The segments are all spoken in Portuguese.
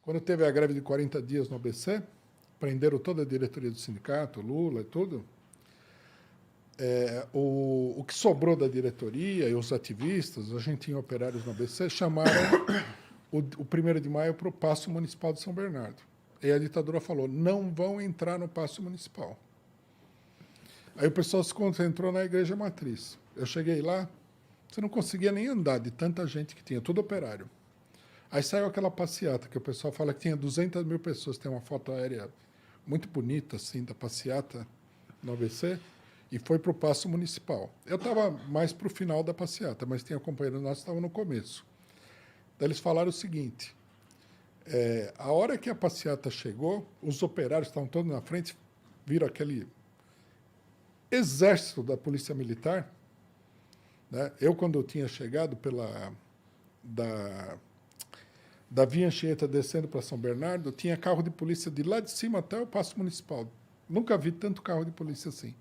Quando teve a greve de 40 dias no ABC, prenderam toda a diretoria do sindicato, Lula e tudo. O que sobrou da diretoria e os ativistas, a gente tinha operários no ABC, chamaram o 1º de maio para o Paço Municipal de São Bernardo. E a ditadura falou, não vão entrar no Paço Municipal. Aí o pessoal se concentrou na Igreja Matriz. Eu cheguei lá, você não conseguia nem andar de tanta gente que tinha, tudo operário. Aí saiu aquela passeata, que o pessoal fala que tinha 200 mil pessoas, tem uma foto aérea muito bonita, assim, da passeata no ABC, e foi para o Paço Municipal. Eu estava mais para o final da passeata, mas tinha companheiro nosso que estava no começo. Daí eles falaram o seguinte, a hora que a passeata chegou, os operários estavam todos na frente, viram aquele exército da Polícia Militar, né? Eu, quando eu tinha chegado da Via Anchieta descendo para São Bernardo, tinha carro de polícia de lá de cima até o Paço Municipal. Nunca vi tanto carro de polícia assim.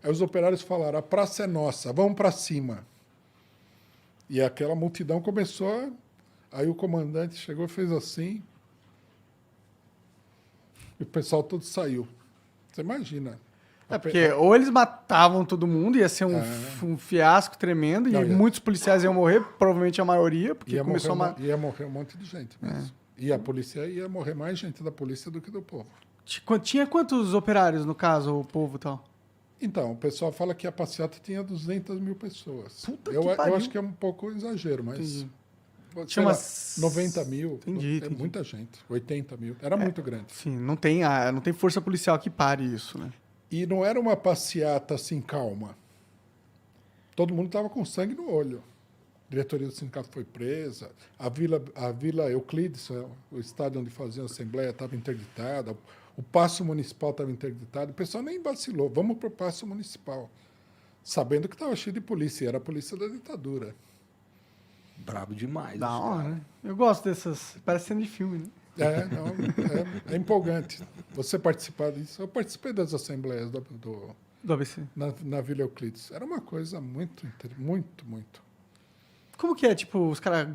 Aí os operários falaram, a praça é nossa, vamos para cima. E aquela multidão começou, aí o comandante chegou e fez assim, e o pessoal todo saiu. Você imagina. Porque ou eles matavam todo mundo, ia ser um fiasco tremendo, e muitos policiais iam morrer, provavelmente a maioria, porque ia começou ia morrer um monte de gente mesmo. E a polícia ia morrer mais gente da polícia do que do povo. Tinha quantos operários, no caso, o povo e tal? Então, o pessoal fala que a passeata tinha 200 mil pessoas. Puta eu que pariu. acho que é um pouco exagero, mas... Tinha umas 90 mil. Entendi. Muita gente. 80 mil. Era muito grande. Sim, não tem força policial que pare isso, né? E não era uma passeata assim calma. Todo mundo estava com sangue no olho. A diretoria do sindicato foi presa. A Vila Euclides, o estádio onde faziam a assembleia, estava interditada. O Paço Municipal estava interditado. O pessoal nem vacilou. Vamos para o Paço Municipal. Sabendo que estava cheio de polícia. E era a polícia da ditadura. Brabo demais. Da hora, né? Eu gosto dessas... Parece cena de filme, né? É empolgante você participar disso. Eu participei das assembleias Do ABC. na Vila Euclides. Era uma coisa muito. Como que é? Tipo, os caras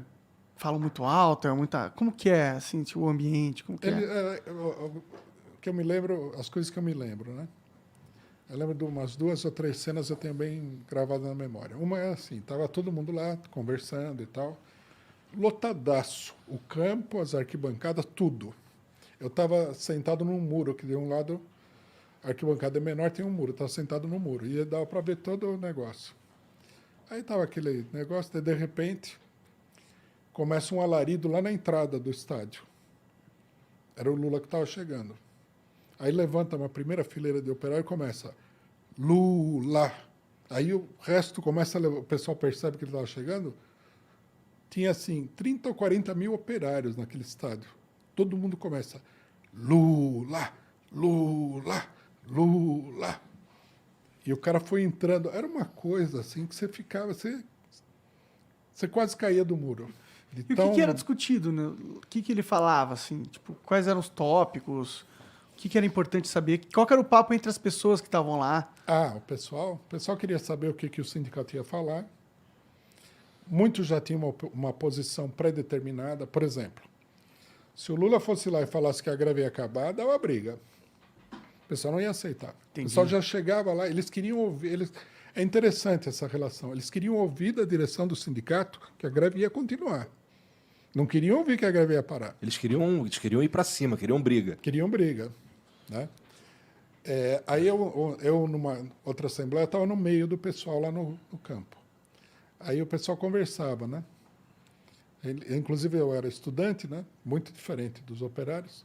falam muito alto, como que é, assim, tipo, o ambiente? Como que é? Que eu me lembro, as coisas que eu me lembro, né? Eu lembro de umas 2 ou 3 cenas eu tenho bem gravado na memória. Uma é assim, estava todo mundo lá conversando e tal. Lotadaço. O campo, as arquibancadas, tudo. Eu estava sentado num muro, que de um lado a arquibancada é menor, tem um muro. Eu estava sentado no muro e dava para ver todo o negócio. Aí estava aquele negócio, de repente, começa um alarido lá na entrada do estádio. Era o Lula que estava chegando. Aí levanta uma primeira fileira de operário e começa Lula. Aí o resto começa a levar, o pessoal percebe que ele estava chegando. Tinha, assim, 30 ou 40 mil operários naquele estádio. Todo mundo começa, Lula, Lula, Lula. E o cara foi entrando. Era uma coisa, assim, que você ficava... Você quase caía do muro. E o que era discutido, né? O que ele falava, assim? Tipo, quais eram os tópicos? O que era importante saber? Qual era o papo entre as pessoas que estavam lá? O pessoal queria saber o que o sindicato ia falar. Muitos já tinham uma posição pré-determinada. Por exemplo, se o Lula fosse lá e falasse que a greve ia acabar, dava briga. O pessoal não ia aceitar. Entendi. O pessoal já chegava lá, eles queriam ouvir... É interessante essa relação. Eles queriam ouvir da direção do sindicato que a greve ia continuar. Não queriam ouvir que a greve ia parar. Eles queriam ir para cima, queriam briga. Queriam briga, né? Aí eu, numa outra assembleia, estava no meio do pessoal lá no campo. Aí o pessoal conversava, né? Inclusive eu era estudante, né? Muito diferente dos operários.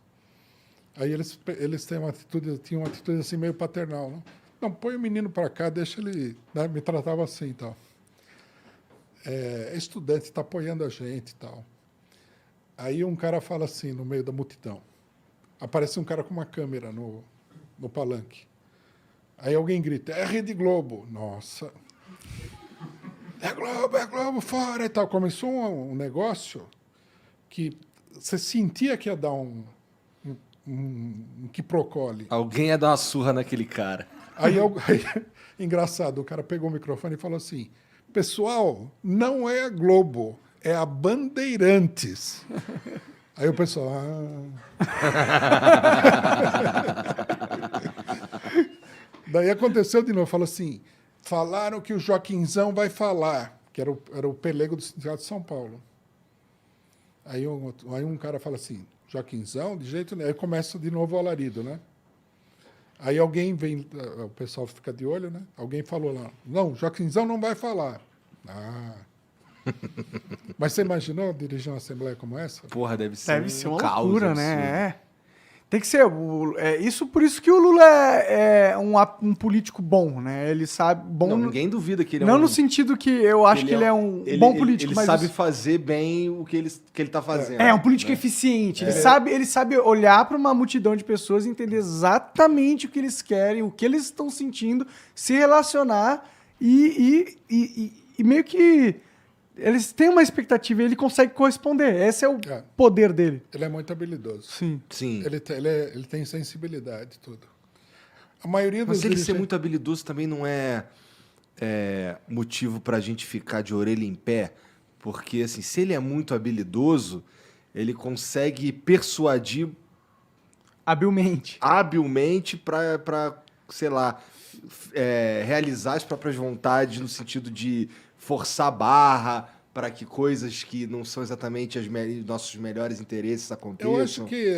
Aí eles tinham uma atitude assim meio paternal, né? Não, põe o menino para cá, deixa ele... Né? Me tratava assim e tal. Estudante, está apoiando a gente e tal. Aí um cara fala assim, no meio da multidão. Aparece um cara com uma câmera no palanque. Aí alguém grita, é Rede Globo. Nossa. É Globo, fora e tal. Começou um negócio que você sentia que ia dar um quiprocole. Alguém ia dar uma surra naquele cara. Aí, engraçado, o cara pegou o microfone e falou assim, pessoal, não é a Globo, é a Bandeirantes. Aí o pessoal, Daí aconteceu de novo, falou assim, falaram que o Joaquinzão vai falar, que era o pelego do Sindicato de São Paulo. Aí um cara fala assim, Joaquinzão, de jeito nenhum. Aí começa de novo o alarido, né? Aí alguém vem, o pessoal fica de olho, né? Alguém falou lá, não, Joaquinzão não vai falar. Mas você imaginou dirigir uma assembleia como essa? Porra, deve ser uma caos loucura, absurdo. né? Tem que ser. Por isso que o Lula é um político bom, né? Ele sabe. Bom, Não, ninguém duvida que ele é não um... no sentido que eu acho que ele é um bom político, ele mas sabe fazer bem o que ele tá fazendo. um político né? eficiente. Ele sabe olhar para uma multidão de pessoas e entender exatamente o que eles querem, o que eles estão sentindo, se relacionar e meio que eles têm uma expectativa e ele consegue corresponder. Esse é o poder dele. Ele é muito habilidoso. Sim. Sim. Ele tem sensibilidade e tudo. A maioria dos Mas ele ser dirigentes... muito habilidoso também não é motivo pra gente ficar de orelha em pé, porque assim, se ele é muito habilidoso, ele consegue persuadir habilmente pra sei lá, realizar as próprias vontades no sentido de forçar a barra para que coisas que não são exatamente nossos melhores interesses aconteçam. Eu acho que...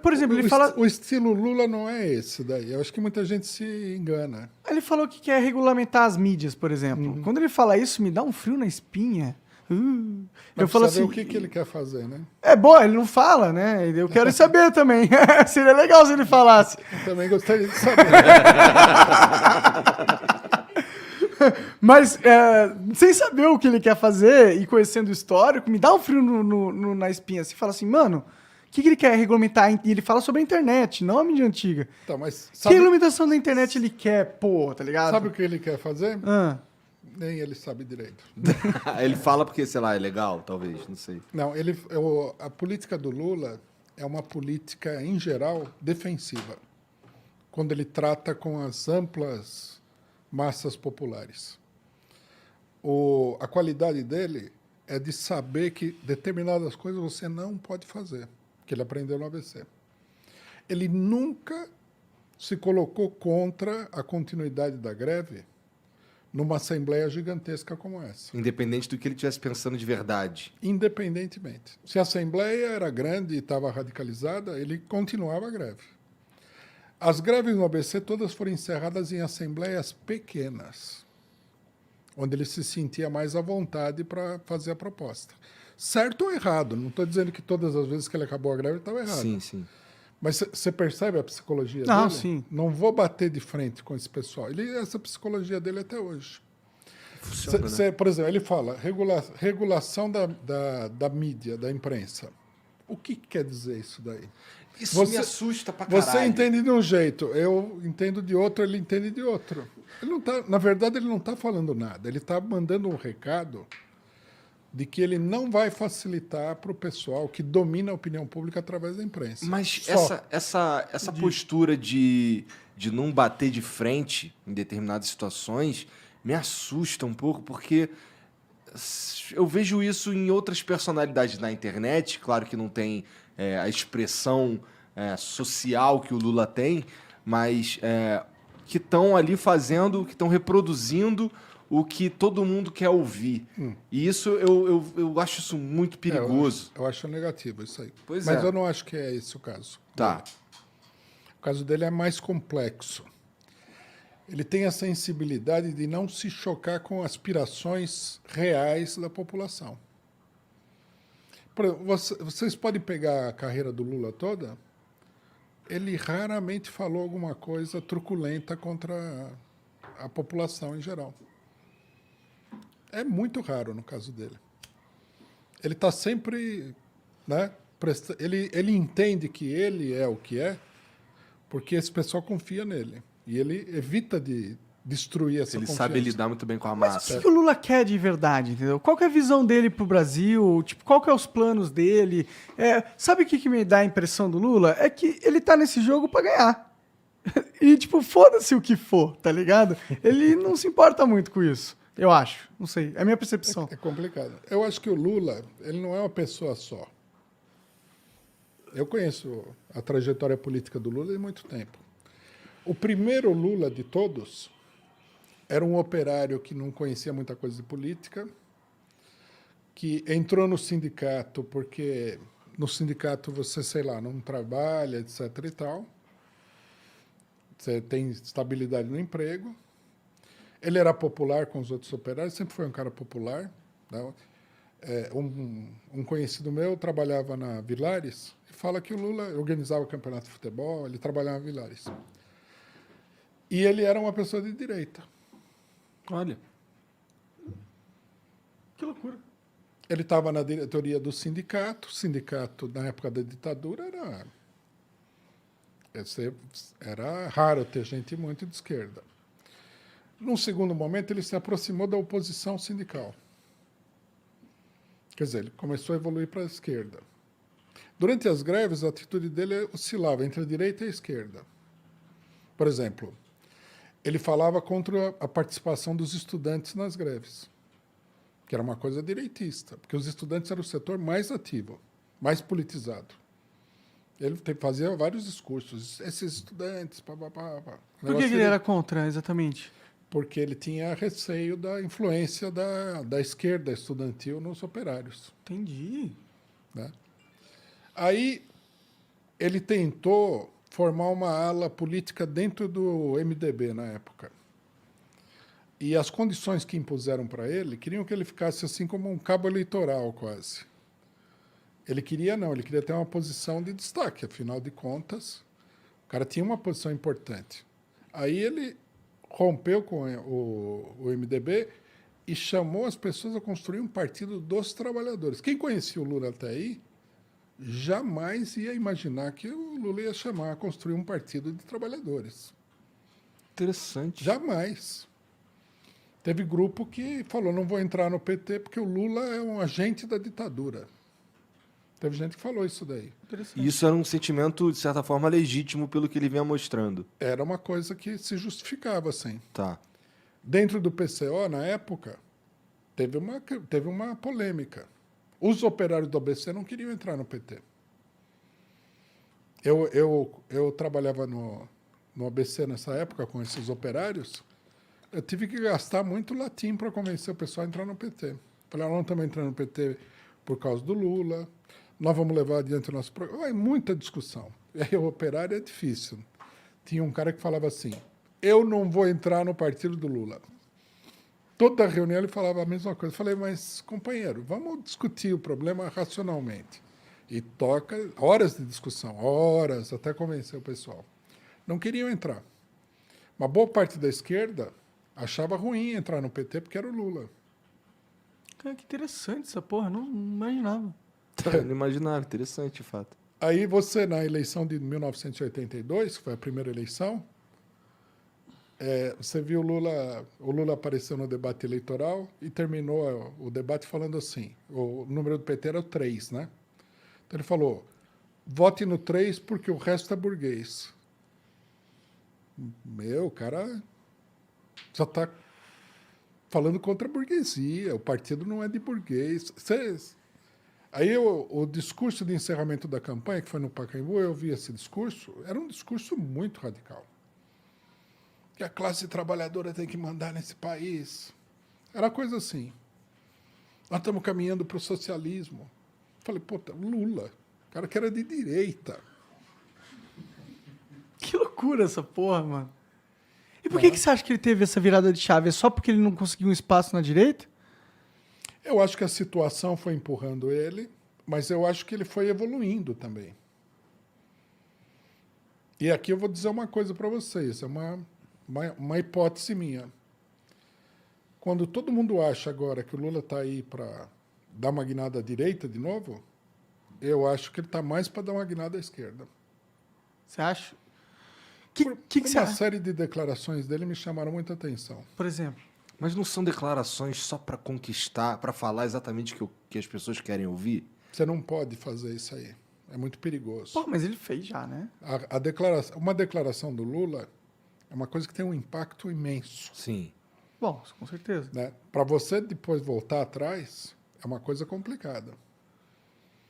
Por exemplo, ele fala... O estilo Lula não é esse daí. Eu acho que muita gente se engana. Ele falou que quer regulamentar as mídias, por exemplo. Quando ele fala isso, me dá um frio na espinha. Eu falo assim... o que ele quer fazer, né? É bom, ele não fala, né? Eu quero saber também. Seria legal se ele falasse. Eu também gostaria de saber. Mas, sem saber o que ele quer fazer e conhecendo o histórico, me dá um frio na espinha. Você fala assim, mano, o que ele quer regulamentar? E ele fala sobre a internet, não a mídia antiga. Tá, mas Que regulamentação da internet ele quer, pô, tá ligado? sabe o que ele quer fazer? Nem ele sabe direito. Ele fala porque, sei lá, é legal, talvez, não sei. Não, a política do Lula é uma política, em geral, defensiva. Quando ele trata com as amplas massas populares. A qualidade dele é de saber que determinadas coisas você não pode fazer, que ele aprendeu no ABC. Ele nunca se colocou contra a continuidade da greve numa assembleia gigantesca como essa. Independente do que ele estivesse pensando de verdade. Independentemente. Se a assembleia era grande e estava radicalizada, ele continuava a greve. As greves no ABC todas foram encerradas em assembleias pequenas, onde ele se sentia mais à vontade para fazer a proposta. Certo ou errado, não estou dizendo que todas as vezes que ele acabou a greve estava errado. Sim, sim. Mas você percebe a psicologia Não, dele? sim. Não vou bater de frente com esse pessoal. Essa psicologia dele até hoje. Funciona, né? Por exemplo, ele fala regulação da mídia, da imprensa. O que quer dizer isso daí? Isso me assusta pra caralho. Você entende de um jeito, eu entendo de outro, ele entende de outro. Na verdade, ele não está falando nada. Ele está mandando um recado de que ele não vai facilitar para o pessoal que domina a opinião pública através da imprensa. Mas essa postura de não bater de frente em determinadas situações me assusta um pouco, porque eu vejo isso em outras personalidades na internet, claro que não tem a expressão social que o Lula tem, mas que estão ali fazendo, que estão reproduzindo o que todo mundo quer ouvir. E isso eu acho isso muito perigoso. Eu acho negativo isso aí. Pois Mas é. eu não acho que é esse o caso. Tá. O caso dele é mais complexo. Ele tem a sensibilidade de não se chocar com aspirações reais da população. Por exemplo, vocês podem pegar a carreira do Lula toda, ele raramente falou alguma coisa truculenta contra a população em geral. É muito raro no caso dele. Ele está sempre... Né, ele entende que ele é o que é, porque esse pessoal confia nele. E ele evita de destruir essa Ele confiança. sabe lidar muito bem com a Mas massa. o que o Lula quer de verdade, entendeu? Qual que é a visão dele pro Brasil? Tipo, qual que é os planos dele? Sabe o que me dá a impressão do Lula? É que ele tá nesse jogo pra ganhar. E, tipo, foda-se o que for, tá ligado? Ele não se importa muito com isso, eu acho. Não sei, é a minha percepção. É complicado. Eu acho que o Lula, ele não é uma pessoa só. Eu conheço a trajetória política do Lula há muito tempo. O primeiro Lula de todos era um operário que não conhecia muita coisa de política, que entrou no sindicato porque no sindicato você, sei lá, não trabalha, etc. e tal. Você tem estabilidade no emprego. Ele era popular com os outros operários, sempre foi um cara popular. Né? Um conhecido meu trabalhava na Vilares e fala que o Lula organizava o campeonato de futebol, ele trabalhava na Vilares. E ele era uma pessoa de direita. Olha. Que loucura. Ele estava na diretoria do sindicato. O sindicato, na época da ditadura, era raro ter gente muito de esquerda. Num segundo momento, ele se aproximou da oposição sindical. Quer dizer, ele começou a evoluir para a esquerda. Durante as greves, a atitude dele oscilava entre a direita e a esquerda. Por exemplo, ele falava contra a participação dos estudantes nas greves, que era uma coisa direitista, porque os estudantes eram o setor mais ativo, mais politizado. Ele fazia vários discursos. Esses estudantes... Pá. Por que ele era contra, exatamente? Porque ele tinha receio da influência da esquerda estudantil nos operários. Entendi. Né? Aí ele tentou formar uma ala política dentro do MDB na época. E as condições que impuseram para ele queriam que ele ficasse assim como um cabo eleitoral quase. Ele queria ter uma posição de destaque, afinal de contas, o cara tinha uma posição importante. Aí ele rompeu com o MDB e chamou as pessoas a construir um partido dos trabalhadores. Quem conhecia o Lula até aí jamais ia imaginar que o Lula ia chamar a construir um partido de trabalhadores. Interessante. Jamais. Teve grupo que falou, não vou entrar no PT porque o Lula é um agente da ditadura. Teve gente que falou isso daí. E isso era um sentimento, de certa forma, legítimo pelo que ele vinha mostrando. Era uma coisa que se justificava, assim. Tá. Dentro do PCO, na época, teve uma polêmica. Os operários do ABC não queriam entrar no PT. Eu trabalhava no ABC nessa época com esses operários. Eu tive que gastar muito latim para convencer o pessoal a entrar no PT. Falei, nós não estamos entrando no PT por causa do Lula, nós vamos levar adiante o nosso programa. Muita discussão. E aí o operário é difícil. Tinha um cara que falava assim, eu não vou entrar no partido do Lula. Toda reunião ele falava a mesma coisa. Eu falei, mas, companheiro, vamos discutir o problema racionalmente. E toca horas de discussão, horas, até convencer o pessoal. Não queriam entrar. Uma boa parte da esquerda achava ruim entrar no PT porque era o Lula. Cara, que interessante essa porra, não imaginava. Não imaginava, interessante, de fato. Aí você, na eleição de 1982, que foi a primeira eleição, você viu o Lula apareceu no debate eleitoral e terminou o debate falando assim, o número do PT era o 3, né? Então ele falou, vote no 3 porque o resto é burguês. O cara já está falando contra a burguesia, o partido não é de burguês. Aí o discurso de encerramento da campanha, que foi no Pacaembu, eu vi esse discurso, era um discurso muito radical. Que a classe trabalhadora tem que mandar nesse país. Era coisa assim. Nós estamos caminhando para o socialismo. Falei, puta, Lula, cara que era de direita. Que loucura essa porra, mano. E por que você acha que ele teve essa virada de chave? É só porque ele não conseguiu um espaço na direita? Eu acho que a situação foi empurrando ele, mas eu acho que ele foi evoluindo também. E aqui eu vou dizer uma coisa para vocês, é uma hipótese minha. Quando todo mundo acha agora que o Lula está aí para dar uma guinada à direita de novo, eu acho que ele está mais para dar uma guinada à esquerda. Você acha? Uma série de declarações dele me chamaram muita atenção. Por exemplo? Mas não são declarações só para conquistar, para falar exatamente o que as pessoas querem ouvir? Você não pode fazer isso aí. É muito perigoso. Pô, mas ele fez já, né? Uma declaração do Lula é uma coisa que tem um impacto imenso. Sim. Bom, com certeza. Né? Para você depois voltar atrás, é uma coisa complicada.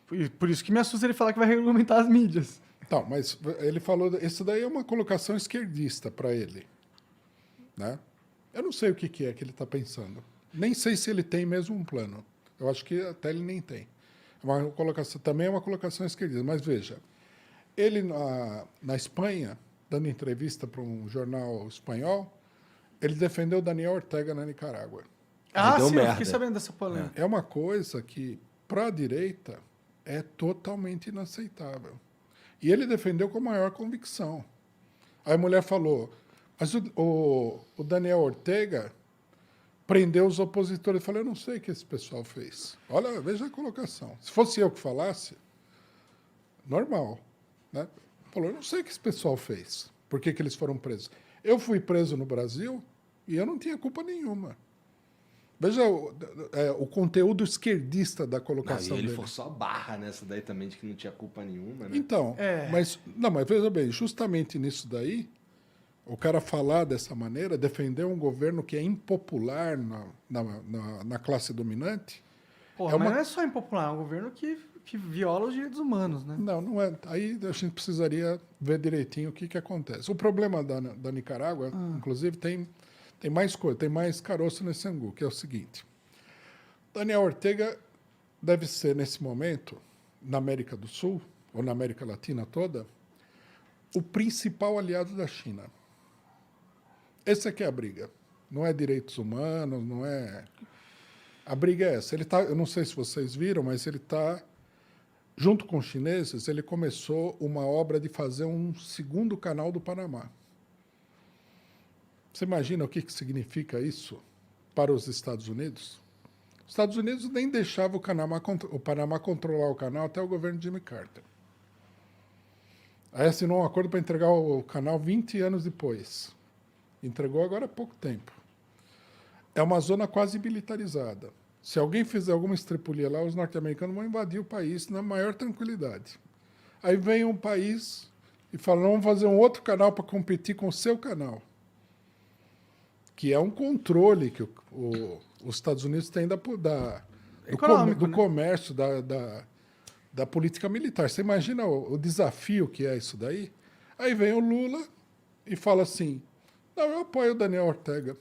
Por isso que me assusta ele falar que vai regulamentar as mídias. Então, mas ele falou, isso daí é uma colocação esquerdista para ele, né? Eu não sei o que é que ele está pensando. Nem sei se ele tem mesmo um plano. Eu acho que até ele nem tem. Também é uma colocação esquerdista. Mas veja, ele na Espanha, dando entrevista para um jornal espanhol, ele defendeu Daniel Ortega na Nicarágua. Ah, deu sim, eu merda. fiquei sabendo dessa polêmica. É uma coisa que, para a direita, é totalmente inaceitável. E ele defendeu com maior convicção. Aí a mulher falou, mas o Daniel Ortega prendeu os opositores. Eu falei, eu não sei o que esse pessoal fez. Olha, veja a colocação. Se fosse eu que falasse, normal. Né? Falou, eu não sei o que esse pessoal fez. Por que eles foram presos? Eu fui preso no Brasil e eu não tinha culpa nenhuma. Veja o conteúdo esquerdista da colocação E ele dele. forçou a barra nessa daí também, de que não tinha culpa nenhuma, né? Então, É. mas veja bem, justamente nisso daí, o cara falar dessa maneira, defender um governo que é impopular na classe dominante, Porra, mas não é só impopular, é um governo que viola os direitos humanos, né? não é. Aí a gente precisaria ver direitinho o que acontece. O problema da Nicarágua, inclusive, tem mais coisa, tem mais caroço nesse angu, que é o seguinte. Daniel Ortega deve ser, nesse momento, na América do Sul, ou na América Latina toda, o principal aliado da China. Essa é que é a briga. Não é direitos humanos, não é... A briga é essa. Eu não sei se vocês viram, mas ele está, junto com os chineses, ele começou uma obra de fazer um segundo canal do Panamá. Você imagina o que significa isso para os Estados Unidos? Os Estados Unidos nem deixavam o Panamá controlar o canal até o governo de Jimmy Carter. Aí assinou um acordo para entregar o canal 20 anos depois. Entregou agora há pouco tempo. É uma zona quase militarizada. Se alguém fizer alguma estripulia lá, os norte-americanos vão invadir o país na maior tranquilidade. Aí vem um país e fala, vamos fazer um outro canal para competir com o seu canal. Que é um controle que os Estados Unidos têm do comércio, da política militar. Você imagina o desafio que é isso daí? Aí vem o Lula e fala assim, não, eu apoio o Daniel Ortega.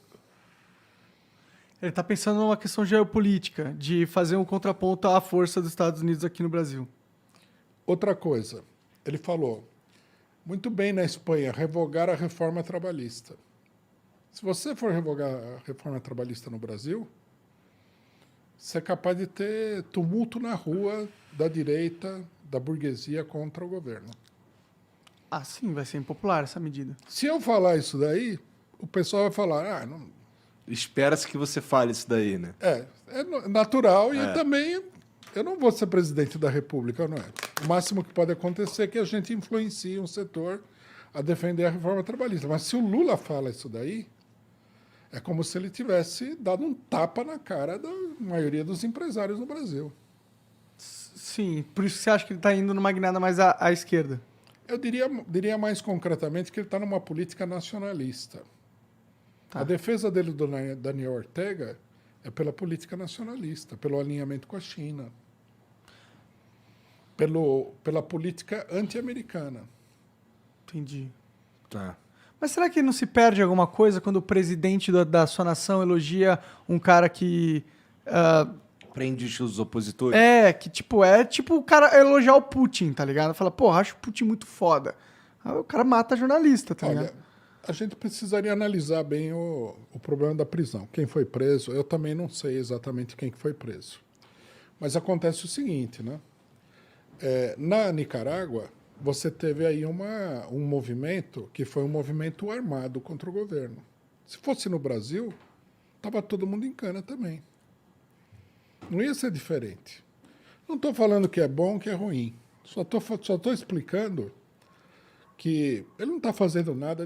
Ele está pensando numa questão geopolítica, de fazer um contraponto à força dos Estados Unidos aqui no Brasil. Outra coisa, ele falou, muito bem na Espanha, revogar a reforma trabalhista. Se você for revogar a reforma trabalhista no Brasil, você é capaz de ter tumulto na rua da direita, da burguesia contra o governo. Ah, sim, vai ser impopular essa medida. Se eu falar isso daí, o pessoal vai falar, não... Espera-se que você fale isso daí, né? É natural e também eu não vou ser presidente da República, não é? O máximo que pode acontecer é que a gente influencie um setor a defender a reforma trabalhista. Mas se o Lula fala isso daí, é como se ele tivesse dado um tapa na cara da maioria dos empresários no Brasil. Sim, por isso que você acha que ele está indo numa guinada mais à esquerda. Eu diria mais concretamente que ele está numa política nacionalista. Tá. A defesa dele do Daniel Ortega é pela política nacionalista, pelo alinhamento com a China, pela política anti-americana. Entendi. Tá. Mas será que não se perde alguma coisa quando o presidente da sua nação elogia um cara que... Prende os opositores? é tipo o cara elogiar o Putin, tá ligado? Fala, pô, acho o Putin muito foda. Aí o cara mata jornalista, tá ligado? Olha, a gente precisaria analisar bem o problema da prisão. Quem foi preso, eu também não sei exatamente quem que foi preso. Mas acontece o seguinte, né? Na Nicarágua, você teve aí um movimento que foi um movimento armado contra o governo. Se fosse no Brasil, estava todo mundo em cana também. Não ia ser diferente. Não estou falando que é bom, que é ruim. Só estou explicando que ele não está fazendo nada